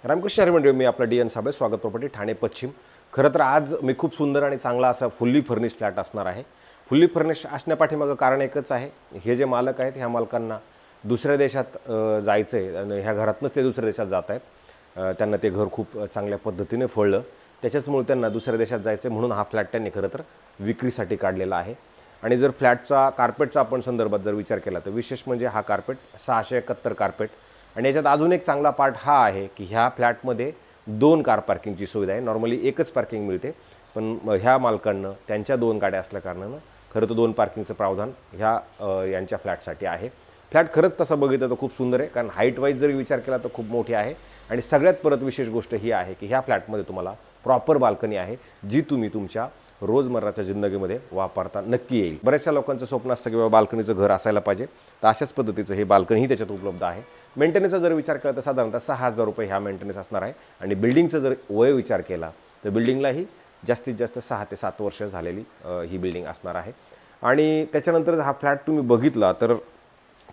रामकृष्ण हरी मंडळी, मी आपला डी.एन. साबळे, स्वागत प्रॉपर्टी ठाणे पश्चिम। खरं तर आज मी खूप सुंदर आणि चांगला असा फुल्ली फर्निश फ्लॅट असणार आहे। फुल्ली फर्निश असण्यापाठीमागं कारण एकच आहे, हे जे मालक आहेत ह्या मालकांना दुसऱ्या देशात जायचं आहे आणि ह्या घरातनंच ते दुसऱ्या देशात जात आहेत। त्यांना ते घर खूप चांगल्या पद्धतीने फळलं, त्याच्याचमुळे त्यांना दुसऱ्या देशात जायचं म्हणून हा फ्लॅट त्यांनी खरं तर विक्रीसाठी काढलेला आहे। आणि जर फ्लॅटचा कार्पेटचा आपण संदर्भात जर विचार केला तर विशेष म्हणजे हा कार्पेट 671 कार्पेट। आणि याच्यात अजून एक चांगला पार्ट हा आहे की ह्या फ्लॅटमध्ये 2 कार पार्किंगची सुविधा आहे। नॉर्मली एकच पार्किंग मिळते, पण ह्या मालकांना त्यांच्या 2 गाड्या असल्या कारणानं खरं तर 2 पार्किंगचं प्रावधान ह्या यांच्या फ्लॅटसाठी आहे। फ्लॅट खरंच तसं बघितलं तर खूप सुंदर आहे, कारण हाईट वाईज जरी विचार केला तर खूप मोठी आहे। आणि सगळ्यात परत विशेष गोष्ट ही आहे की ह्या फ्लॅटमध्ये तुम्हाला प्रॉपर बाल्कनी आहे, जी तुम्ही तुमच्या रोजमर्राच्या जिंदगीमध्ये वापरता नक्की येईल। बऱ्याचशा लोकांचं स्वप्न असतं की बाबा बाल्कनीचं घर असायला पाहिजे, तर अशाच पद्धतीचं हे बाल्कनीही त्याच्यात उपलब्ध आहे। मेंटेनन्सचा जर विचार केला तर साधारणतः 6,000 रुपये ह्या मेंटेनन्स असणार आहे। आणि बिल्डिंगचं जर वय विचार केला तर बिल्डिंगलाही जास्तीत जास्त 6 ते 7 वर्ष झालेली ही बिल्डिंग असणार आहे। आणि त्याच्यानंतर हा फ्लॅट तुम्ही बघितला तर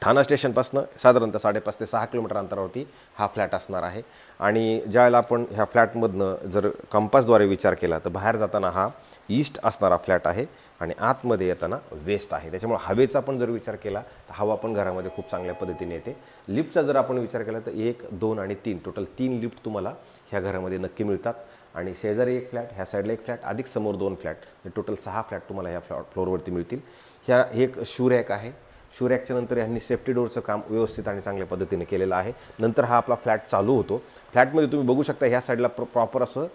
ठाणा स्टेशनपासून साधारणतः 5.5 ते 6 किलोमीटर अंतरावरती हा फ्लॅट असणार आहे। आणि ज्यावेळेला आपण ह्या फ्लॅटमधनं जर कंपासद्वारे विचार केला तर बाहेर जाताना हा ईस्ट असणारा फ्लॅट आहे आणि आतमध्ये येताना वेस्ट आहे। त्याच्यामुळे हवेचा पण जर विचार केला तर हवा पण घरामध्ये खूप चांगल्या पद्धतीने येते। लिफ्टचा जर आपण विचार केला तर 1, 2 आणि 3 टोटल 3 लिफ्ट तुम्हाला ह्या घरामध्ये नक्की मिळतात। आणि शेजारी एक फ्लॅट, ह्या साईडला एक फ्लॅट, अधिक समोर 2 फ्लॅट, टोटल 6 फ्लॅट तुम्हाला ह्या फ्लोअरवरती मिळतील। ह्या एक शू रॅक आहे। शू रॅकच्या नंतर यांनी सेफ्टी डोअरचं काम व्यवस्थित आणि चांगल्या पद्धतीने केलेलं आहे। नंतर हा आपला फ्लॅट चालू होतो। फ्लॅटमध्ये तुम्ही बघू शकता ह्या साईडला प्रॉपर असं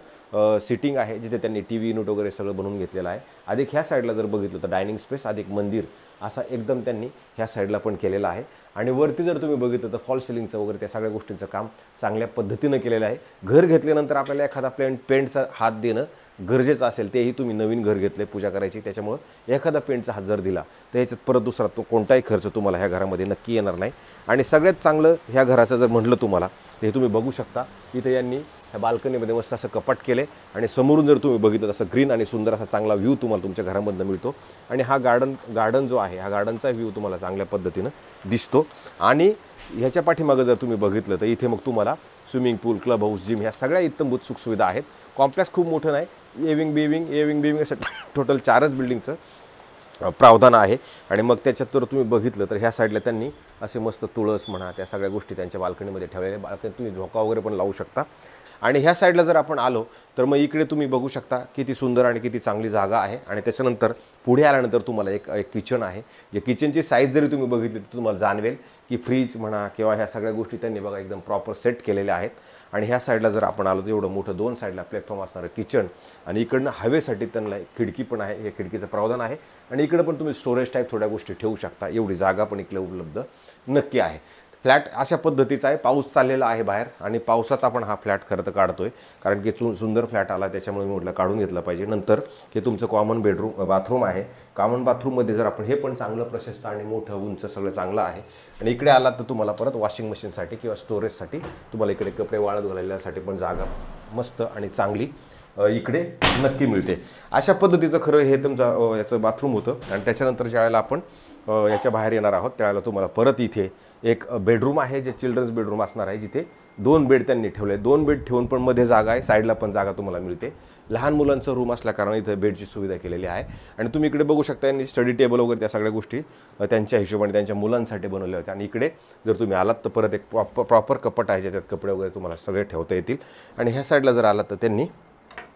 सिटिंग आहे, जिथे त्यांनी टी व्ही युनिट वगैरे सगळं बनवून घेतलेलं आहे। अधिक ह्या साईडला जर बघितलं तर डायनिंग स्पेस अधिक मंदिर असा एकदम त्यांनी ह्या साईडला पण केलेलं आहे। आणि वरती जर तुम्ही बघितलं तर फॉल सिलिंगचं वगैरे त्या सगळ्या गोष्टींचं काम चांगल्या पद्धतीनं केलेलं आहे। घर घेतल्यानंतर आपल्याला एखादा पेंटचा हात देणं गरजेचं असेल, तेही तुम्ही नवीन घर घेतले पूजा करायची, त्याच्यामुळं एखादा पेंटचा हात जर दिला तर ह्याच्यात परत दुसरा तो कोणताही खर्च तुम्हाला ह्या घरामध्ये नक्की येणार नाही। आणि सगळ्यात चांगलं ह्या घराचं जर म्हटलं तुम्हाला तर हे तुम्ही बघू शकता, इथे यांनी ह्या बाल्कनीमध्ये मस्त असं कपाट केले आणि समोरून जर तुम्ही बघितलं तसं ग्रीन आणि सुंदर असा चांगला व्ह्यू तुम्हाला तुमच्या घरामधनं मिळतो। आणि हा गार्डन जो आहे ह्या गार्डनचा व्ह्यू तुम्हाला चांगल्या पद्धतीनं दिसतो। आणि ह्याच्या पाठीमागं जर तुम्ही बघितलं तर इथे मग तुम्हाला स्विमिंग पूल, क्लब हाऊस, जिम ह्या सगळ्या इत्तमभूत सुखसुविधा आहेत। कॉम्प्लेक्स खूप मोठं नाही, एविंग बिविंग असं टोटल 4च बिल्डिंगचं प्रावधान आहे। आणि मग त्याच्यात जर तुम्ही बघितलं तर ह्या साईडला त्यांनी असे मस्त तुळस म्हणा त्या सगळ्या गोष्टी त्यांच्या बाल्कनीमध्ये ठेवलेल्या, बाल्कनीत तुम्ही झोका वगैरे पण लावू शकता। आणि ह्या साईडला जर आपण आलो तर मग इकडे तुम्ही बघू शकता किती सुंदर आणि किती चांगली जागा आहे। आणि त्याच्यानंतर पुढे आल्यानंतर तुम्हाला एक किचन आहे, जे किचनची साईज जरी तुम्ही बघितली तर तुम्हाला जाणवेल की फ्रीज म्हणा किंवा ह्या सगळ्या गोष्टी त्यांनी बघा एकदम प्रॉपर सेट केलेल्या आहेत। आणि ह्या साईडला जर आपण आलो तर एवढं मोठं 2 साईडला प्लॅटफॉर्म असणारं किचन, आणि इकडनं हवेसाठी त्यांना खिडकी पण आहे, हे खिडकीचं प्रावधान आहे। आणि इकडं पण तुम्ही स्टोरेज टाईप थोड्या गोष्टी ठेवू शकता, एवढी जागा पण इकडे उपलब्ध नक्की आहे। फ्लॅट अशा पद्धतीचा आहे। पाऊस चाललेला आहे बाहेर आणि पावसात आपण हा फ्लॅट खरं तर काढतोय, कारण की सुंदर फ्लॅट आला त्याच्यामुळे मी म्हटलं काढून घेतलं पाहिजे। नंतर हे तुमचं कॉमन बाथरूम आहे। कॉमन बाथरूममध्ये जर आपण हे पण चांगलं प्रशस्त आणि मोठं उंच सगळं चांगलं आहे। आणि इकडे आलात तर तुम्हाला परत वॉशिंग मशीनसाठी किंवा स्टोरेजसाठी तुम्हाला इकडे कपडे वाळत घालण्यासाठी पण जागा मस्त आणि चांगली इकडे नक्की मिळते। अशा पद्धतीचं खरं हे तुमचं याचं बाथरूम होतं। आणि त्याच्यानंतर ज्यावेळेला आपण याच्या बाहेर येणार आहोत त्यावेळेला तुम्हाला परत इथे एक बेडरूम आहे, जे चिल्ड्रन्स बेडरूम असणार आहे, जिथे 2 बेड त्यांनी ठेवले। 2 बेड ठेवून पण मध्ये जागा आहे, साईडला पण जागा तुम्हाला मिळते। लहान मुलांचं रूम असल्या कारण इथे बेडची सुविधा केलेली आहे। आणि तुम्ही इकडे बघू शकता यांनी स्टडी टेबल वगैरे त्या सगळ्या गोष्टी त्यांच्या हिशोबाने त्यांच्या मुलांसाठी बनवल्या होत्या। आणि इकडे जर तुम्ही आलात तर परत एक प्रॉपर कपाट आहे, ज्याच्यात कपडे वगैरे तुम्हाला सगळे ठेवता येतील। आणि ह्या साईडला जर आलात तर त्यांनी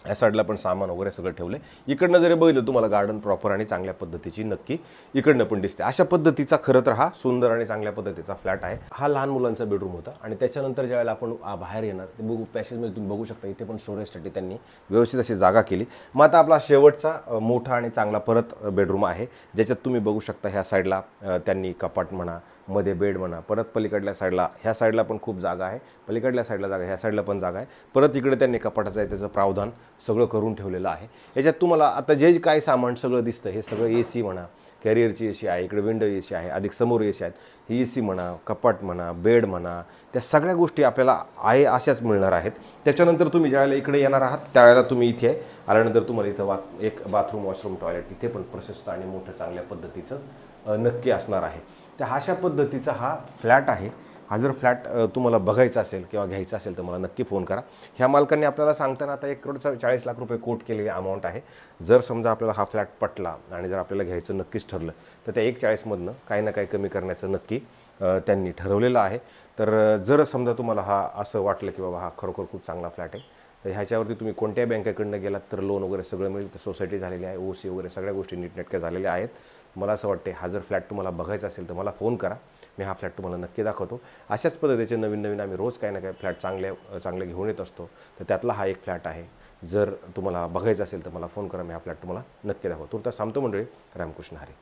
या साईडला पण सामान वगैरे सगळं ठेवलं आहे। इकडनं जरी बघितलं तुम्हाला गार्डन प्रॉपर आणि चांगल्या पद्धतीची नक्की इकडनं पण दिसते। अशा पद्धतीचा खरं तर हा सुंदर आणि चांगल्या पद्धतीचा फ्लॅट आहे। हा लहान मुलांचा बेडरूम होता। आणि त्याच्यानंतर ज्यावेळेला आपण बाहेर येणार ते बघू पॅसेजमध्ये तुम्ही बघू शकता, इथे पण स्टोरेजसाठी त्यांनी व्यवस्थित अशी जागा केली। मग आता आपला शेवटचा मोठा आणि चांगला परत बेडरूम आहे, ज्याच्यात तुम्ही बघू शकता ह्या साईडला त्यांनी कपाट म्हणा, मध्ये बेड म्हणा, परत पलीकडल्या साईडला ह्या साईडला पण खूप जागा आहे, पलीकडल्या साईडला जागा, ह्या साईडला पण जागा आहे। परत इकडे त्यांनी कपाटाचं आहे त्याचं प्रावधान सगळं करून ठेवलेलं आहे। याच्यात तुम्हाला आता जे काय सामान सगळं दिसतं हे सगळं AC म्हणा, कॅरियरची AC आहे, इकडे विंडो AC आहे, अधिक समोर AC आहेत, ही AC म्हणा, कपाट म्हणा, बेड म्हणा, त्या सगळ्या गोष्टी आपल्याला आहे अशाच मिळणार आहेत। त्याच्यानंतर तुम्ही ज्यावेळेला इकडे येणार आहात त्यावेळेला तुम्ही इथे आल्यानंतर तुम्हाला इथं एक बाथरूम, वॉशरूम, टॉयलेट इथे पण प्रशस्त आणि मोठं चांगल्या पद्धतीचं नक्की असणार आहे। तर अशा पद्धतीचा हा फ्लॅट आहे। हा जर फ्लॅट तुम्हाला बघायचा असेल किंवा घ्यायचा असेल तर मला नक्की फोन करा. ह्या मालकांनी आपल्याला सांगताना आता 1,40,00,000 रुपये कोट केलेली अमाऊंट आहे. जर समजा आपल्याला हा फ्लॅट पटला आणि जर आपल्याला घ्यायचं नक्कीच ठरलं तर त्या 1,40,000मधनं काही ना काही कमी करण्याचं नक्की त्यांनी ठरवलेलं आहे. तर जर समजा तुम्हाला हा असं वाटलं की बाबा हा खरोखर खूप चांगला फ्लॅट आहे तर ह्याच्यावरती तुम्ही कोणत्याही बँकेकडनं गेलात तर लोन वगैरे सगळं मिळेल. तर सोसायटी झालेली आहे, OC वगैरे सगळ्या गोष्टी नीटनेटक्या झालेल्या आहेत. मला असं वाटते हा जर फ्लॅट तुम्हाला बघायचा असेल तर मला फोन करा. मी हा फ्लॅट तुम्हाला नक्की दाखवतो. अशाच पद्धतीचे नवीन नवीन आम्ही रोज काही ना काही फ्लॅट चांगले घेऊन येत असतो. तर त्यातला हा एक फ्लॅट आहे. जर तुम्हाला बघायचं असेल तर मला फोन करा. मी हा फ्लॅट तुम्हाला नक्की दाखवतो. तुर्तास थांबतो मंडळी. रामकृष्ण हरी.